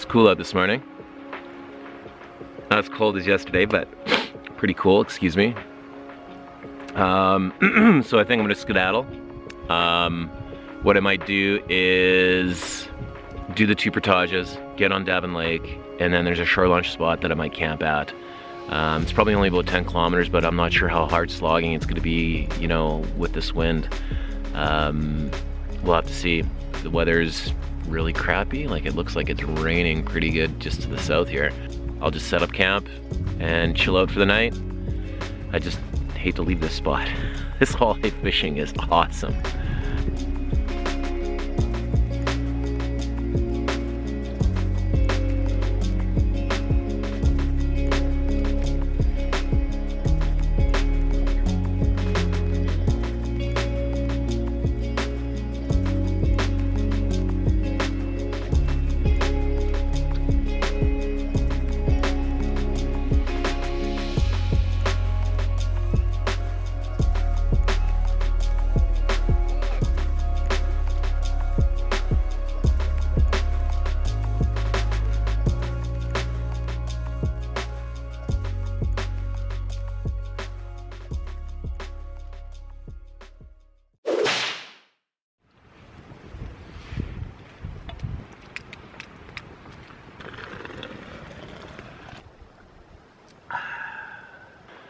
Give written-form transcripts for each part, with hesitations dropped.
cool out this morning. Not as cold as yesterday, but pretty cool, excuse me. So I think I'm gonna skedaddle. What I might do is do the 2 portages, get on Davin Lake, and then there's a shore launch spot that I might camp at. It's probably only about 10 kilometers, but I'm not sure how hard slogging it's gonna be, you know, with this wind. We'll have to see. The weather's really crappy, like it looks like it's raining pretty good just to the south here. I'll just set up camp and chill out for the night. I just hate to leave this spot. This walleye fishing is awesome.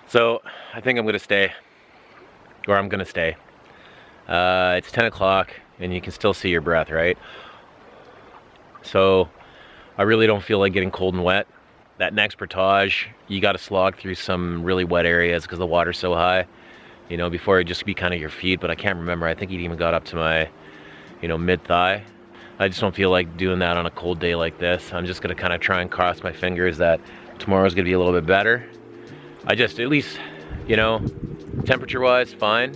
So I think I'm gonna stay, or I'm gonna stay. It's 10 o'clock and you can still see your breath, right? So I really don't feel like getting cold and wet. That next portage, you gotta slog through some really wet areas because the water's so high. You know, before it'd just be kind of your feet, but I can't remember. I think it even got up to my, you know, mid-thigh. I just don't feel like doing that on a cold day like this. I'm just gonna kind of try and cross my fingers that tomorrow's gonna be a little bit better. I just, at least, you know, temperature-wise, fine,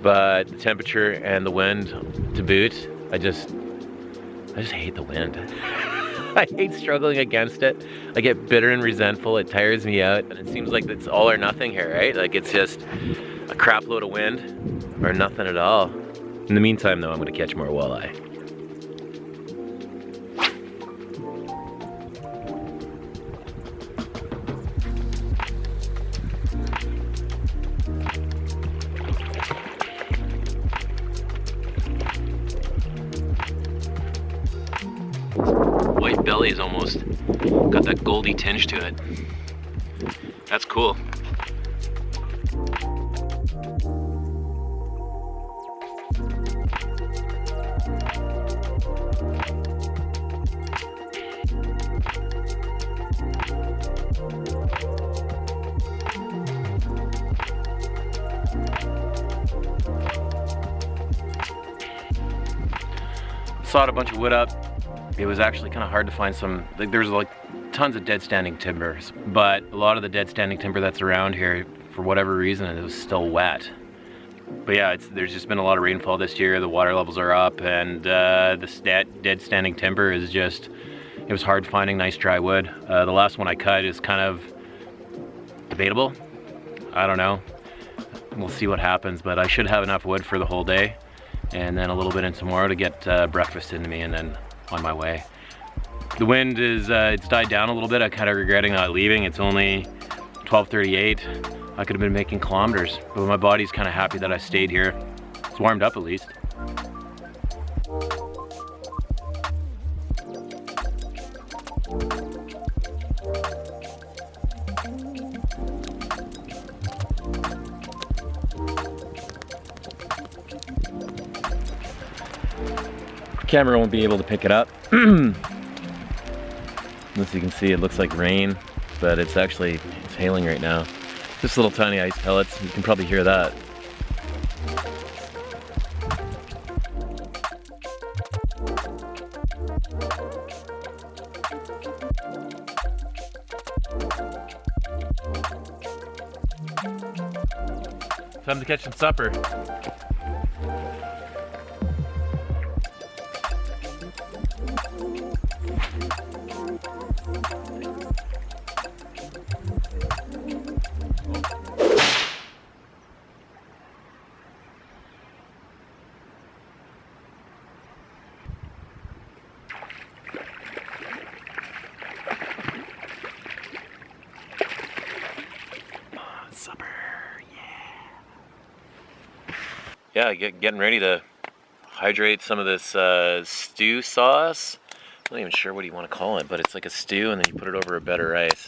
but the temperature and the wind to boot, I just hate the wind. I hate struggling against it. I get bitter and resentful. It tires me out, and it seems like it's all or nothing here, right? Like it's just a crap load of wind or nothing at all. In the meantime, though, I'm gonna catch more walleye. White belly is almost got that goldy tinge to it. That's cool. Sawed a bunch of wood up. It was actually kind of hard to find some, like there's like tons of dead standing timbers, but a lot of the dead standing timber that's around here, for whatever reason, it was still wet. But yeah, there's just been a lot of rainfall this year, the water levels are up, and the dead standing timber is just, it was hard finding nice dry wood. The last one I cut is kind of debatable. I don't know. We'll see what happens, but I should have enough wood for the whole day, and then a little bit in tomorrow to get breakfast into me, and then on my way. The wind is, it's died down a little bit. I'm kind of regretting not leaving. It's only 12:38. I could have been making kilometers, but my body's kind of happy that I stayed here. It's warmed up at least. Camera won't be able to pick it up. As you can see, it looks like rain, but it's actually, it's hailing right now. Just little tiny ice pellets, you can probably hear that. Time to catch some supper. yeah, getting ready to hydrate some of this stew sauce. I'm not even sure what you want to call it, but it's like a stew, and then you put it over a bed of rice.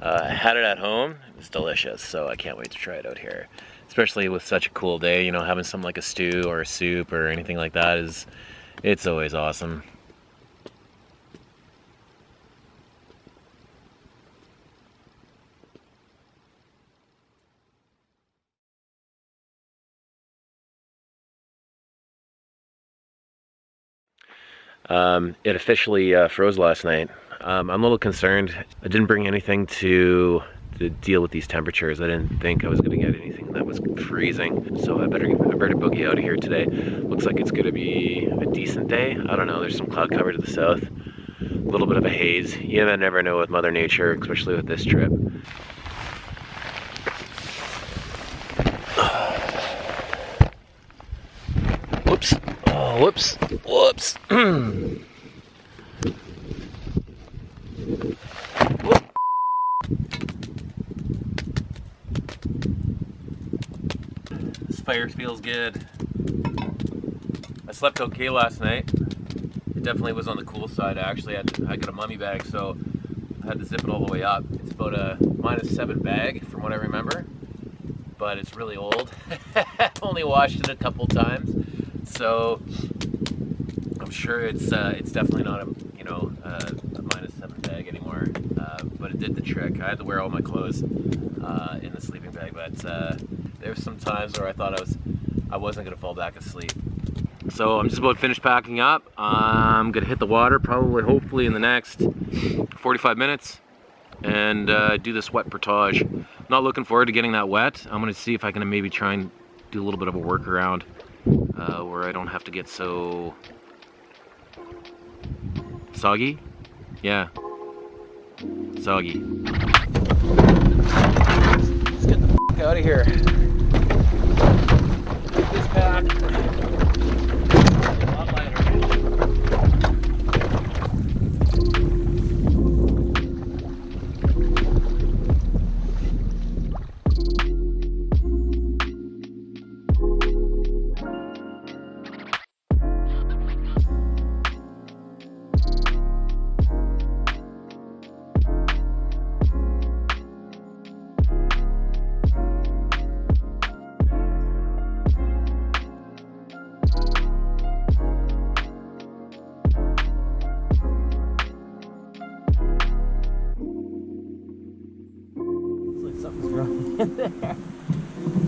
I had it at home. It was delicious, so I can't wait to try it out here. Especially with such a cool day, you know, having something like a stew or a soup or anything like that it's always awesome. It officially froze last night. I'm a little concerned. I didn't bring anything to deal with these temperatures. I didn't think I was going to get anything that was freezing, so I better boogie out of here today. Looks like it's going to be a decent day. I don't know, there's some cloud cover to the south, a little bit of a haze. You never know with Mother Nature, especially with this trip. Whoops. Oh, whoops. Whoops. This fire feels good. I slept okay last night. It definitely was on the cool side. Actually, I got a mummy bag, so I had to zip it all the way up. It's about a -7 bag from what I remember, but it's really old. I've only washed it a couple times, so I'm sure it's definitely not a -7 bag anymore. But it did the trick. I had to wear all my clothes in the sleeping bag, but there's some times where I thought I wasn't gonna fall back asleep. So I'm just about finished packing up. I'm gonna hit the water probably, hopefully, in the next 45 minutes and do this wet portage. Not looking forward to getting that wet. I'm gonna see if I can maybe try and do a little bit of a workaround where I don't have to get so soggy. Yeah, soggy. Let's get the f out of here. Get this back.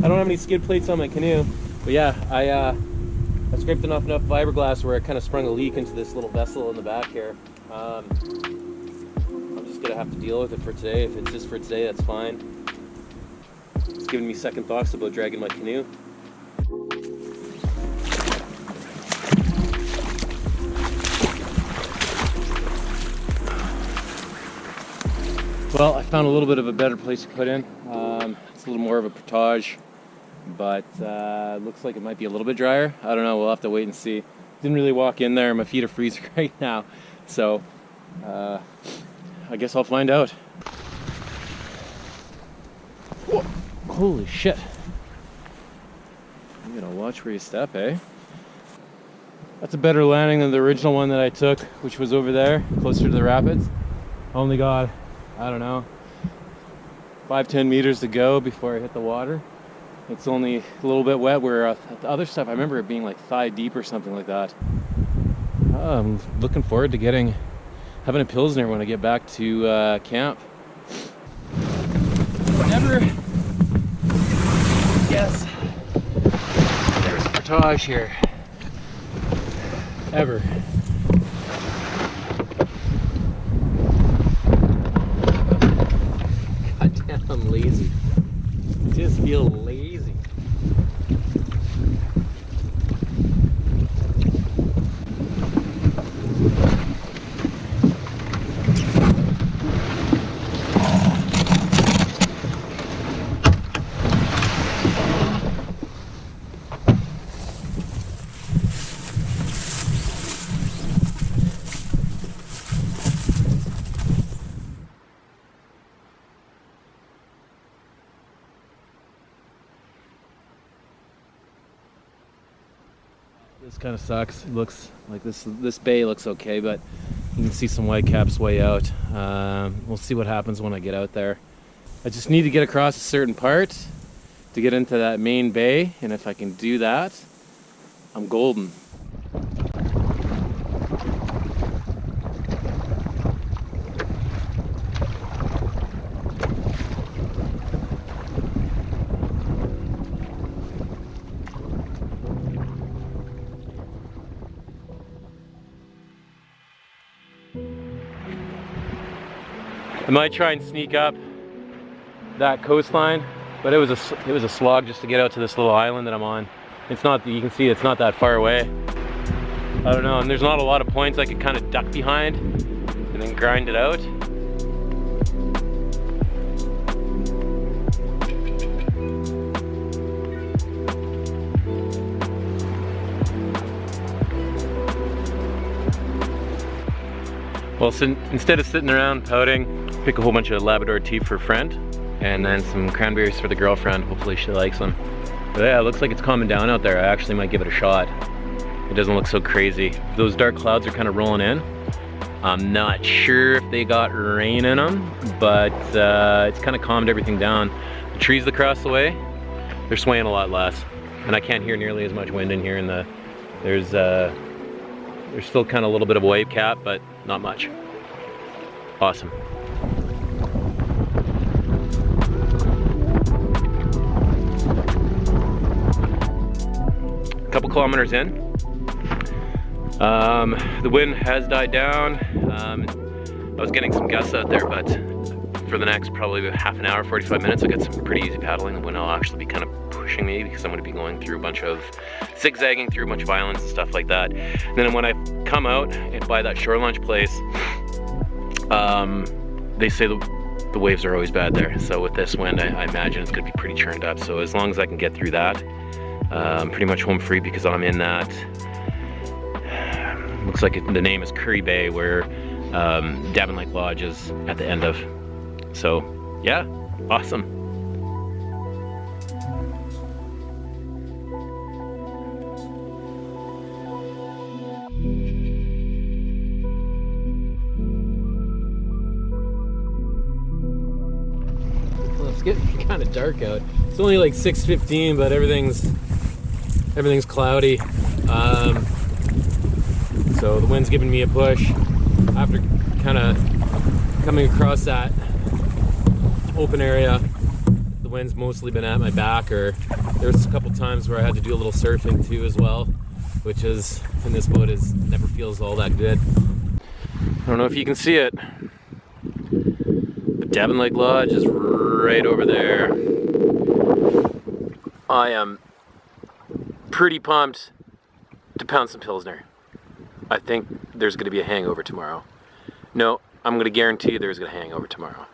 I don't have any skid plates on my canoe, but yeah, I scraped enough fiberglass where it kind of sprung a leak into this little vessel in the back here. I'm just gonna have to deal with it for today. If it's just for today, that's fine. It's giving me second thoughts about dragging my canoe. Well, I found a little bit of a better place to put in. It's a little more of a portage, but looks like it might be a little bit drier. I don't know, we'll have to wait and see. Didn't really walk in there, my feet are freezing right now. So, I guess I'll find out. Whoa. Holy shit. You gotta watch where you step, eh? That's a better landing than the original one that I took, which was over there, closer to the rapids. Only got, I don't know, 5-10 meters to go before I hit the water. It's only a little bit wet, where the other stuff, I remember it being like thigh deep or something like that. I'm looking forward to having a Pilsner when I get back to camp. Never guess there's a portage here. Ever. Goddamn, I'm lazy. I just feel lazy. This kind of sucks. It looks like this bay looks okay, but you can see some whitecaps way out. We'll see what happens when I get out there. I just need to get across a certain part to get into that main bay, and if I can do that, I'm golden. I might try and sneak up that coastline, but it was a slog just to get out to this little island that I'm on. It's not, you can see it's not that far away. I don't know, and there's not a lot of points I could kind of duck behind and then grind it out. Well, so instead of sitting around pouting, pick a whole bunch of Labrador tea for a friend, and then some cranberries for the girlfriend. Hopefully she likes them. But yeah, it looks like it's calming down out there. I actually might give it a shot. It doesn't look so crazy. Those dark clouds are kind of rolling in. I'm not sure if they got rain in them, but it's kind of calmed everything down. The trees across the way, they're swaying a lot less, and I can't hear nearly as much wind in here. There's still kind of a little bit of a wave cap, but not much. Awesome. A couple kilometers in. The wind has died down. I was getting some gusts out there, but for the next probably half an hour, 45 minutes, I got some pretty easy paddling. The wind will actually be kind of pushing me because I'm going to be going through a bunch of zigzagging through a bunch of islands and stuff like that. And then when I come out and by that shore lunch place, they say the waves are always bad there. So with this wind, I imagine it's going to be pretty churned up. So as long as I can get through that, I'm pretty much home free because I'm in that, looks like the name is Curry Bay, where Davin Lake Lodge is at the end of. So yeah, awesome. Well, it's getting kind of dark out. It's only like 6:15, but everything's cloudy. So the wind's giving me a push. After kind of coming across that open area, the wind's mostly been at my back, or there's a couple times where I had to do a little surfing too as well, which is, in this boat, never feels all that good. I don't know if you can see it, but Davin Lake Lodge is right over there. I am pretty pumped to pound some Pilsner. I think there's going to be a hangover tomorrow. No, I'm going to guarantee there's going to be a hangover tomorrow.